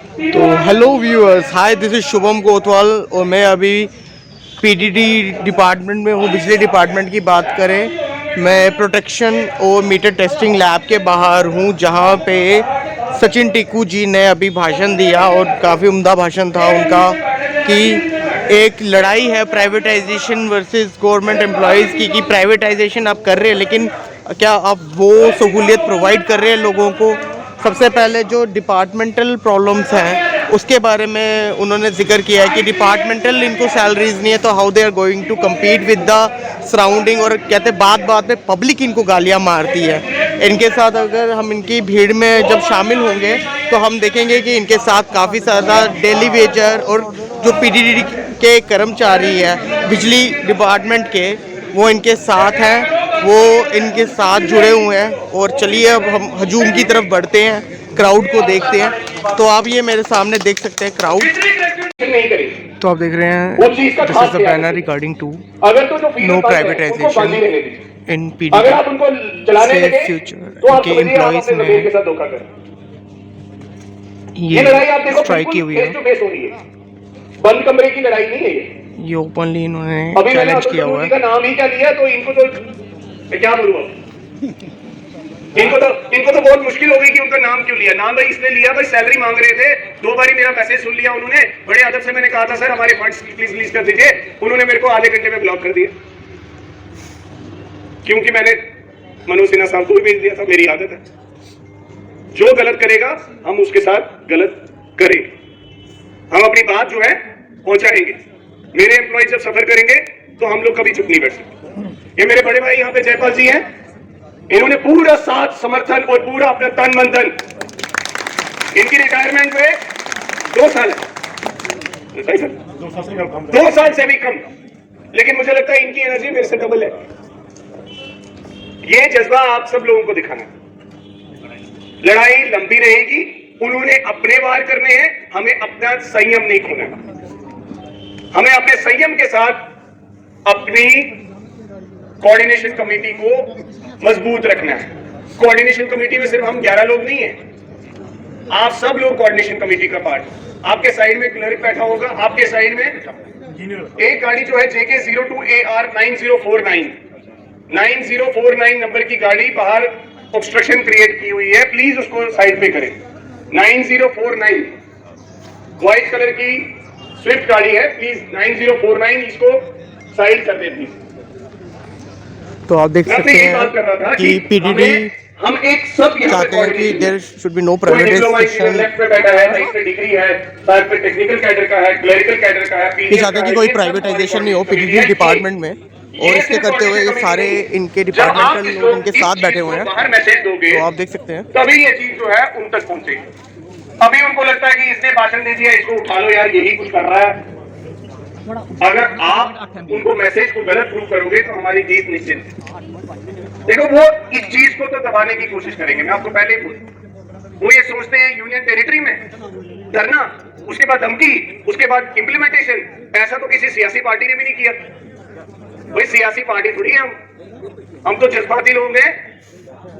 तो hello viewers, hi, this is Shubham कोतवाल और मैं अभी पीडीडी डिपार्टमेंट में हूँ। बिजली डिपार्टमेंट की बात करें, मैं प्रोटेक्शन और मीटर टेस्टिंग लैब के बाहर हूँ, जहाँ पे सचिन टिक्कू जी ने अभी भाषण दिया और काफ़ी उम्दा भाषण था उनका कि एक लड़ाई है प्राइवेटाइजेशन वर्सेस गवर्नमेंट एम्प्लॉयज़ की, कि प्राइवेटाइजेशन आप कर रहे हैं लेकिन क्या आप वो सहूलियत प्रोवाइड कर रहे हैं लोगों को। सबसे पहले जो डिपार्टमेंटल प्रॉब्लम्स हैं उसके बारे में उन्होंने जिक्र किया है कि डिपार्टमेंटल इनको सैलरीज नहीं है, तो how they are going to compete with the surrounding. और कहते बात बात में पब्लिक इनको गालियां मारती है। इनके साथ अगर हम इनकी भीड़ में जब शामिल होंगे तो हम देखेंगे कि इनके साथ काफ़ी ज़्यादा डेली वेजर और जो पीडीडी के कर्मचारी हैं बिजली डिपार्टमेंट के, वो इनके साथ हैं, वो इनके साथ जुड़े हुए हैं। और चलिए अब हम हजूम की तरफ बढ़ते हैं, क्राउड को देखते हैं। तो आप ये मेरे सामने देख सकते हैं क्राउड। तो आप देख रहे हैं, this is the banner regarding to no privatization in PDD safe future के एम्प्लॉइज ने ये स्ट्राइक की हुई है। बंद कमरे की लड़ाई नहीं है ये ओपनली इन्होंने चैलेंज किया हुआ है। का नाम ही क्या लिया, तो इनको तो मैं क्या बोलूं, इनको तो बहुत मुश्किल हो गई कि उनका नाम क्यों लिया। नाम भाई इसने लिया, भाई सैलरी मांग रहे थे, 2 बारी मेरा मैसेज सुन लिया उन्होंने। बड़े अदब से मैंने कहा था सर हमारे फंड्स प्लीज रिलीज कर दीजिए, उन्होंने मेरे को आधे घंटे में ब्लॉक कर दिया, क्योंकि मैंने मनोज सिन्हा साहब को भी भेज दिया था। मेरी आदत है, जो गलत करेगा हम उसके साथ गलत करेंगे, हम अपनी बात जो है पहुंचाएंगे। मेरे एम्प्लॉय जब सफर करेंगे तो हम लोग कभी चुप नहीं बैठ सकते। ये मेरे बड़े भाई यहाँ पे जयपाल जी हैं, इन्होंने पूरा साथ समर्थन और पूरा अपना तन मन धन, इनकी रिटायरमेंट में 2 साल है, 2 साल से भी कम, लेकिन मुझे लगता है इनकी एनर्जी मेरे से डबल है। ये जज्बा आप सब लोगों को दिखाना। लड़ाई लंबी रहेगी, उन्होंने अपने वार करने हैं, हमें अपना संयम नहीं खोना। हमें अपने संयम के साथ अपनी कोऑर्डिनेशन कमेटी को मजबूत रखना है। कोऑर्डिनेशन कमेटी में सिर्फ हम 11 लोग नहीं हैं, आप सब लोग कोऑर्डिनेशन कमेटी का पार्ट। आपके साइड में क्लर्क बैठा होगा, आपके साइड में एक गाड़ी जो है JK 02AR 9049 नंबर की गाड़ी बाहर ऑब्स्ट्रक्शन क्रिएट की हुई है, प्लीज उसको साइड पे करें। 9049 व्हाइट कलर की स्विफ्ट गाड़ी है, प्लीज 9049 इसको साइड कर दे प्लीज। तो आप देख सकते हैं कि पीडीडी हम एक सब चाहते हैं कि there should be no privatization. Left पे बैठा है, राइट पे डिग्री है, साइड पे टेक्निकल कैडर का है, क्लरिकल कैडर का है। ये चाहते हैं कि कोई प्राइवेटाइजेशन नहीं हो पीडीडी डिपार्टमेंट में, और इसके करते हुए ये सारे इनके डिपार्टमेंटल लोग इनके साथ बैठे हुए हैं। बाहर मैसेज दोगे तो आप देख सकते हैं, तभी ये चीज जो है उन तक पहुंचेगी। अभी उनको लगता है कि इसने भाषण दे दिया, इसको उठा लो यार, यही कुछ कर रहा है। अगर आप उनको मैसेज को गलत प्रूव करोगे तो हमारी जीत निश्चित है। देखो वो इस चीज को तो दबाने की कोशिश करेंगे, मैं आपको पहले ही बोल, वो ये सोचते हैं यूनियन टेरिटरी में धरना, उसके बाद धमकी, उसके बाद इंप्लीमेंटेशन। ऐसा तो किसी सियासी पार्टी ने भी नहीं किया। भाई सियासी पार्टी थोड़ी है हम तो जज्बाती लोग हैं।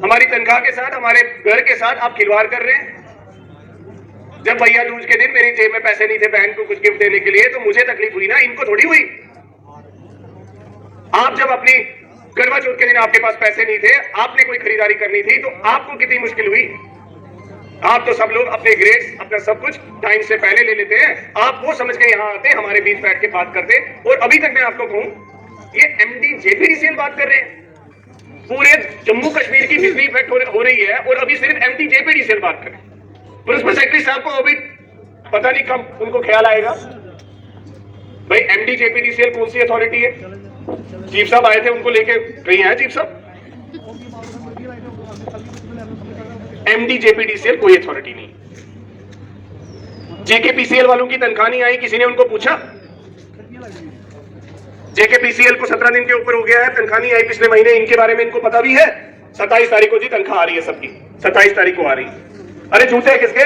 हमारी तनख्वाह के साथ, हमारे घर के साथ आप खिलवाड़ कर रहे हैं। जब भैया दूज के दिन मेरी जेब में पैसे नहीं थे बहन को कुछ गिफ्ट देने के लिए, तो मुझे तकलीफ हुई ना, इनको थोड़ी हुई। आप जब अपनी करवा चौथ के दिन आपके पास पैसे नहीं थे, आपने कोई खरीदारी करनी थी, तो आपको कितनी मुश्किल हुई। आप तो सब लोग अपने ग्रेड्स, अपना सब कुछ टाइम से पहले ले लेते हैं। आप वो समझ के यहाँ आते, हमारे बीच बैठ के बात करते। और अभी तक मैं आपको कहूं, ये MD JPDCL बात कर रहे हैं, पूरे जम्मू कश्मीर की बिजली इफेक्ट हो रही है, और अभी सिर्फ MD JPDCL बात कर रहे हैं। प्रिंसिपल सेक्रेटरी साहब को अभी पता नहीं कब उनको ख्याल आएगा। भाई MD JPDCL कौन सी अथॉरिटी है? चीफ साहब आए थे, उनको लेके कहीं आए चीफ साहब? MD JPDCL कोई अथॉरिटी नहीं। JKPCL वालों की तनख्वाह नहीं आई, किसी ने उनको पूछा? JKPCL को 17 दिन के ऊपर हो गया है, तनख्वाह नहीं आई पिछले महीने, इनके बारे में इनको पता भी है। 27 तारीख को जी तनख्वाह आ रही है सबकी, 27 तारीख को आ रही है। अरे झूठे किसके?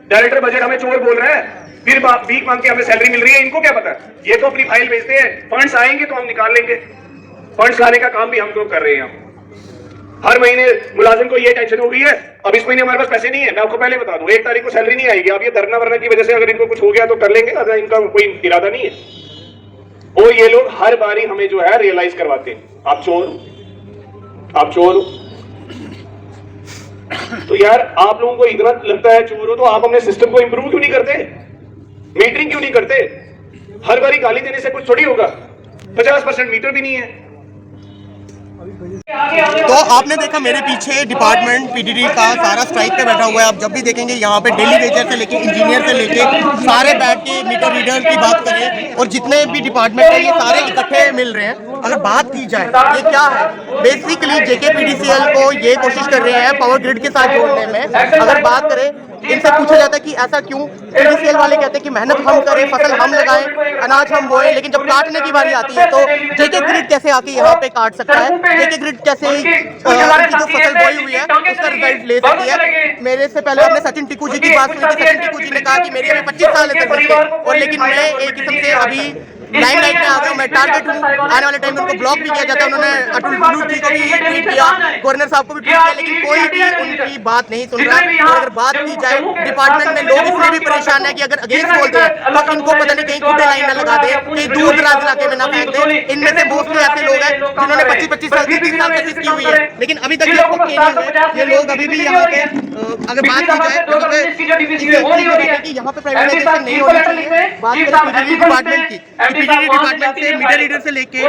डायरेक्टर बजट हमें चोर बोल रहा है, फिर भीख मांग के हमें सैलरी मिल रही है, इनको क्या पता? ये तो अपनी फाइल भेजते हैं, फंड्स आएंगे तो हम निकाल लेंगे। फंड्स लाने का काम भी हम लोग कर रहे हैं। हर महीने मुलाजिम को ये टेंशन हो गई है, अब इस महीने हमारे पास पैसे नहीं है। मैं आपको पहले बता दूं, 1 तारीख को सैलरी नहीं आएगी। अब ये धरना वरना की वजह से अगर इनको कुछ हो गया तो कर लेंगे, अगर इनका कोई इरादा नहीं है। और ये लोग हर बारी हमें जो है रियलाइज करवाते हैं, आप चोर हो। तो यार आप लोगों को इतना लगता है चोर हो, तो आप अपने सिस्टम को इंप्रूव क्यों नहीं करते? मीटरिंग क्यों नहीं करते? हर बारी गाली देने से कुछ थोड़ी होगा। 50% मीटर भी नहीं है। तो आपने देखा मेरे पीछे डिपार्टमेंट पीडीडी का सारा स्ट्राइक पे बैठा हुआ है। आप जब भी देखेंगे यहाँ पे डेली वेजर से लेके इंजीनियर से लेके सारे बैठ के मीटर रीडर की बात करें और जितने भी डिपार्टमेंट है ये सारे इकट्ठे मिल रहे हैं। अगर बात की जाए ये क्या है, बेसिकली जेकेपीडीसीएल को ये कोशिश कर रहे हैं पावर ग्रिड के साथ जोड़ने में। अगर बात करें, इनसे पूछा जाता है कि ऐसा क्यों, पीडीसीएल वाले कहते हैं कि मेहनत हम करें, फसल हम लगाएं, अनाज हम बोएं, लेकिन जब काटने की बारी आती है तो जेके ग्रिड कैसे आके यहाँ पे काट सकता है, जेके ग्रिड कैसे उनकी जो फसल बोई हुई है उसका रिजल्ट ले सकती है। मेरे से पहले हमने सचिन टिकू जी की बात सुनी थी। सचिन टिकू जी ने कहा कि मेरी अभी 25 साल है सर्विस के, और लेकिन मैं एक किस्म से अभी लाइमलाइट में आ गया हूं, मैं टारगेट हूं। आने वाले टाइम में उनको ब्लॉक भी किया जाता है। उन्होंने अतुल बुलू जी को भी ट्वीट किया, गवर्नर साहब को भी ट्वीट किया, लेकिन कोई भी उनकी बात नहीं सुन रहा है। और अगर बात की जाए डिपार्टमेंट में लोग इसलिए भी परेशान है कि अगर अगेंस्ट बोलते हैं तो इनको पता नहीं कहीं खुदे लाइन न लगा दे, कहीं दूर दराज इलाके में ना फेंक दे। इनमें से मोस्टली ऐसे लोग हैं जिन्होंने 25-25 साल 30 साल सर्विस की हुई है, लेकिन अभी तक ये पक्के नहीं हुए। ये लोग अभी भी यहाँ पे अगर बात की जाए कि यहाँ पे प्राइवेटाइजेशन नहीं होनी चाहिए। बात करें पीडीडी डिपार्टमेंट की, पीडीडी डिपार्टमेंट से मीटर रीडर से लेके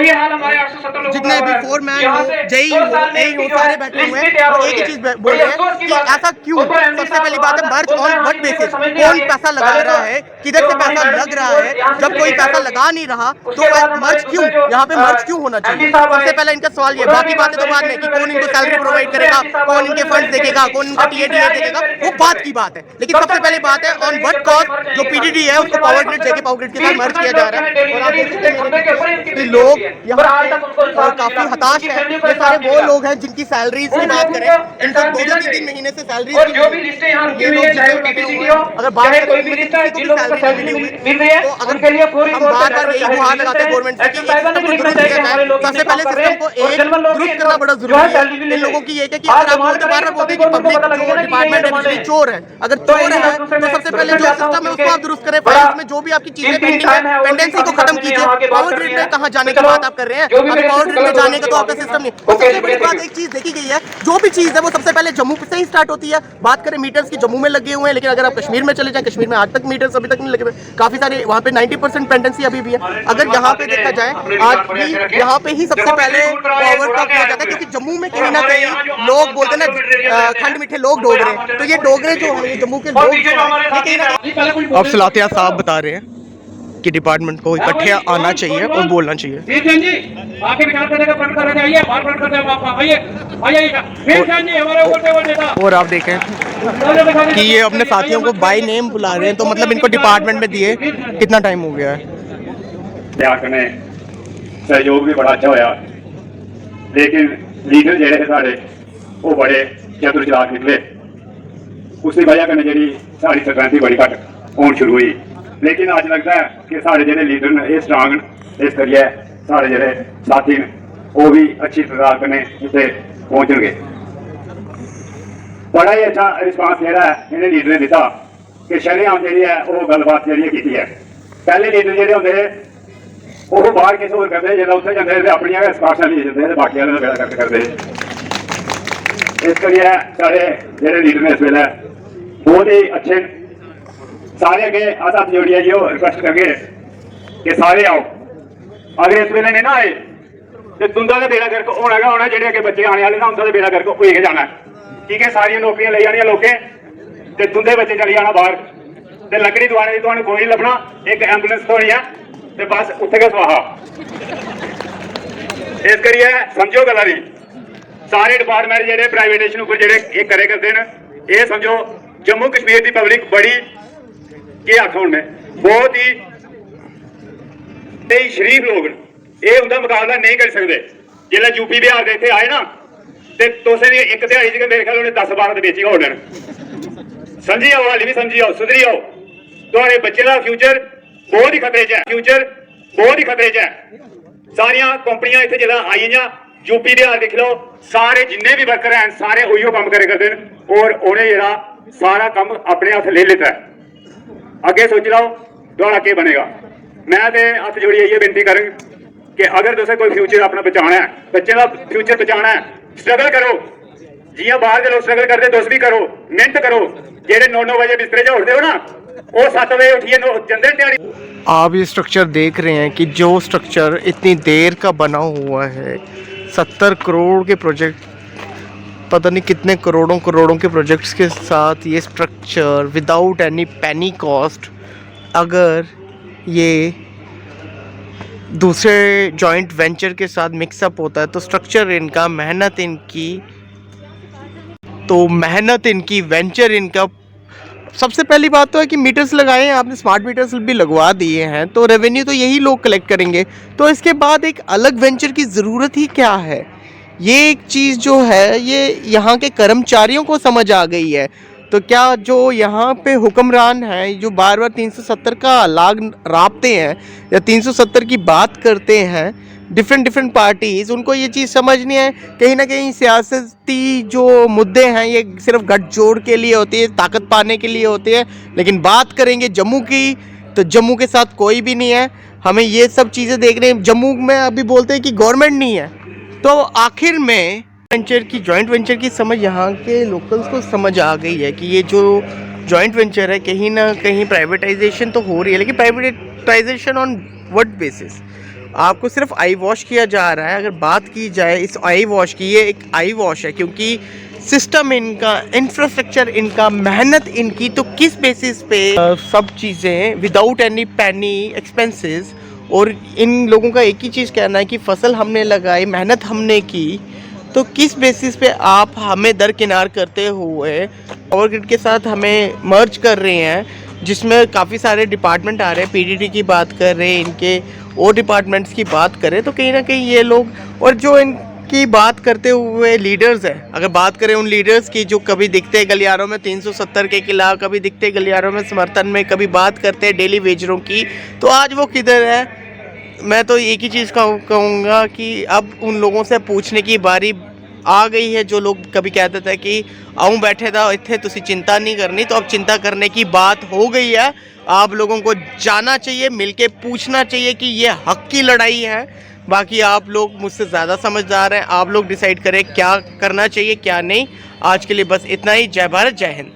जितने भी फोरमैन हो, जेई हो, एई हो, सारे बैठे हुए हैं और एक ही चीज बोल रहे हैं कि ऐसा क्यों। सबसे पहली बात है मर्ज ऑन व्हाट बेसिस, कौन पैसा लगा रहा है, किधर से पैसा लग रहा है। जब कोई पैसा लगा नहीं रहा तो मर्ज क्यों, यहाँ पे मर्ज क्यों होना चाहिए। सबसे पहला इनका सवाल ये, बाकी बातें तो बाद में कि कौन इनको सैलरी प्रोवाइड करेगा, कौन इनके फंड देखेगा, कौन इनका टीएडीए देखेगा, वो बात की बात है। लेकिन सबसे पहली बात है ऑन व्हाट कॉज जो पीडीडी है उसको पावर ग्रिड जेके पावर ग्रिड के साथ मर्ज किया जा रहा है। और आप देख सकते हैं लोग यहाँ पे काफी हताश है। ये सारे वो लोग हैं जिनकी सैलरीज की बात करें, इनको 2-3 महीने से सैलरीज अगर बात करें, हम बार-बार यही गुहार लगाते हैं गवर्नमेंट से कि सबसे पहले सिस्टम को एक दुरुस्त करना बड़ा जरूरी है। इन लोगों की ये कि अगर आप बोलते बार-बार बोलते हैं कि पब्लिक जो डिपार्टमेंट है बिजली चोर है, अगर चोर है तो सबसे पहले जो सिस्टम है उसको आप दुरुस्त करें। फाइल्स में जो भी आपकी चीजें पेंडिंग है, पेंडेंसी को खत्म कीजिए। पावर ग्रिड में कहां जाने की बात आप कर रहे हैं, अभी पावर ग्रिड में जाने का तो आपका सिस्टम नहीं। सबसे बड़ी बात एक चीज देखी गई है, जो भी चीज है वो सबसे पहले जम्मू से ही स्टार्ट होती है। बात करें मीटर्स की, जम्मू में लगे हुए हैं, लेकिन अगर आप कश्मीर में चले जाएं, कश्मीर में आज तक मीटर्स अभी तक नहीं लगे हुए। काफी सारे वहाँ पे 90% पेंडेंसी अभी भी है। अगर यहाँ पे देखा जाए आज भी यहाँ पे ही सबसे पहले पावर का किया जाता है, क्योंकि जम्मू में कहीं ना कहीं लोग बोलते हैं ना खंड मीठे लोग डोगरे, तो ये डोगरे जो है जम्मू के लोग जो है। अब सलातिया साहब बता रहे हैं कि डिपार्टमेंट को इकट्ठे आना चाहिए और बोलना चाहिए। और आप देखें कि ये अपने साथियों को बाय नेम बुला रहे हैं, तो मतलब इनको डिपार्टमेंट में दिए कितना टाइम हो गया है। सहयोग भी बड़ा अच्छा होया, लेकिन लीडर जेडे साढ़े वो बड़े चतुर चलाक निकले। उसकी वजह कन्नै जी साड़ी सरपंची बड़ी घट होनी शुरू हुई। लेकिन अज लगता है कि साढ़े जेडे लीडर ने ये स्ट्रांग न, इस करिए साढ़े जेडे साथी ने वो भी अच्छी तादाद कन्नै इत्थे पहुंचणगे। बड़ा ही अच्छा रिस्पांस जेहड़ा है इन्हें लीडर ने दिता कि शरेआम जी है वो गलबात जी की है। पहले लीडर जेडे होंगे वो बाहर किसी होर करते, जो उत्थे जाते अपन सिफारिशां ले जाते बाकी वाले बेड़ा करके करते। इस करिए साढ़े जेडे लीडर ने इस वेले बहुत ही अच्छे सारे अगे अस हथ जोड़िए जी रिक्वेस्ट करगे कि सारे आओ। अगर इस वेले नहीं ना आए तो तुंदा तो बेड़ा गर्क होना गै होना, जेडे अगे बच्चे आने वाले ना उनका तो बेड़ा गर्क हो ही जाना। ठीक है, सारियां नौकरियां ले जानियां लोकें ते तुंदे बच्चे चली जाना बाहर, ते लकड़ी दुआने दी तुहानूं कोई नहीं लभना। एक एंबुलेंस थोड़ी है ते बस उत्थे गै स्वाहा। इस करिए समझो गल्लां दी, सारे डिपार्टमेंट जेडे प्राइवेटेशन उपर जेडे ये करे करदे न, ये समझो जम्मू कश्मीर की पब्लिक बड़ी के आखो में बहुत ही शरीफ लोग ये उनका मुकाबला नहीं कर सकते। जिसले यूपी बिहार के इतने आए ना तो तुसें भी एक दिहाड़ी च मेरे ख्याल उन्हें 10-12 बेची हो समझी आओ, हाली भी समझी आओ, सुधरी आओ। तुम्हारे बच्चे का फ्यूचर बहुत ही खतरे च है, फ्यूचर बहुत ही खतरे च है। सारिया कंपनियां इतने जो आई यूपी बिहार देख लो, सारे जिन्ने भी वर्कर हैं सारे उहियो काम करे करते हैं और उन्हें जरा सारा काम अपने हाथ ले लेता है। अगे सोच लो द्वारा के बनेगा। मैं तो हाथ जोड़िए ये बेनती करूँ कि अगर तुसें कोई फ्यूचर अपना बचाना है, बच्चे का फ्यूचर बचाना है, स्ट्रगल करो। जियां बाहर के लोग स्ट्रगल करते तुस भी करो, मेहनत करो। जेडे 9-9 बजे बिस्तरे च उठते हो ना, वो 7 बजे उठिए जंदे ध्याड़ी। आप ये स्ट्रक्चर देख रहे हैं कि जो स्ट्रक्चर इतनी देर का बना हुआ है, 70 करोड़ के प्रोजेक्ट, पता नहीं कितने करोड़ों के प्रोजेक्ट्स के साथ ये स्ट्रक्चर विदाउट एनी पेनी कॉस्ट, अगर ये दूसरे जॉइंट वेंचर के साथ मिक्सअप होता है तो स्ट्रक्चर इनका, मेहनत इनकी, वेंचर इनका। सबसे पहली बात तो है कि मीटर्स लगाए हैं आपने, स्मार्ट मीटर्स भी लगवा दिए हैं, तो रेवेन्यू तो यही लोग कलेक्ट करेंगे। तो इसके बाद एक अलग वेंचर की ज़रूरत ही क्या है? ये एक चीज़ जो है ये यहाँ के कर्मचारियों को समझ आ गई है। तो क्या जो यहाँ पे हुक्मरान हैं, जो बार बार 370 का लाग रापते हैं या 370 की बात करते हैं, डिफरेंट पार्टीज़, उनको ये चीज़ समझ नहीं है। कहीं ना कहीं सियासती जो मुद्दे हैं ये सिर्फ गठजोड़ के लिए होती है, ताकत पाने के लिए होती है। लेकिन बात करेंगे जम्मू की, तो जम्मू के साथ कोई भी नहीं है। हमें ये सब चीज़ें देख रहे हैं। जम्मू में अभी बोलते हैं कि गवर्नमेंट नहीं है, तो आखिर में जॉइंट वेंचर की समझ यहाँ के लोकल्स को समझ आ गई है कि ये जो जॉइंट वेंचर है कहीं ना कहीं प्राइवेटाइजेशन तो हो रही है, लेकिन प्राइवेटाइजेशन ऑन व्हाट बेसिस? आपको सिर्फ आई वॉश किया जा रहा है। अगर बात की जाए इस आई वॉश की, ये एक आई वॉश है क्योंकि सिस्टम इनका, इंफ्रास्ट्रक्चर इनका, मेहनत इनकी, तो किस बेसिस पे सब चीज़ें विदाउट एनी पेनी एक्सपेंसेस। और इन लोगों का एक ही चीज़ कहना है कि फसल हमने लगाई, मेहनत हमने की, तो किस बेसिस पे आप हमें दरकिनार करते हुए पावर ग्रिड के साथ हमें मर्ज कर रहे हैं, जिसमें काफ़ी सारे डिपार्टमेंट आ रहे हैं। पीडीडी की बात कर रहे हैं, इनके और डिपार्टमेंट्स की बात करें, तो कहीं ना कहीं ये लोग, और जो इनकी बात करते हुए लीडर्स हैं, अगर बात करें उन लीडर्स की जो कभी दिखते हैं गलियारों में 370 के खिलाफ, कभी दिखते गलियारों में समर्थन में, कभी बात करते हैं डेली वेजरों की, तो आज वो किधर है? मैं तो एक ही चीज़ कहूँगा कि अब उन लोगों से पूछने की बारी आ गई है। जो लोग कभी कहते थे कि आऊँ बैठे था इतने तुसी चिंता नहीं करनी, तो अब चिंता करने की बात हो गई है। आप लोगों को जाना चाहिए, मिलके पूछना चाहिए कि ये हक की लड़ाई है। बाकी आप लोग मुझसे ज़्यादा समझदार हैं, आप लोग डिसाइड करें क्या करना चाहिए क्या नहीं। आज के लिए बस इतना ही। जय भारत, जय हिंद।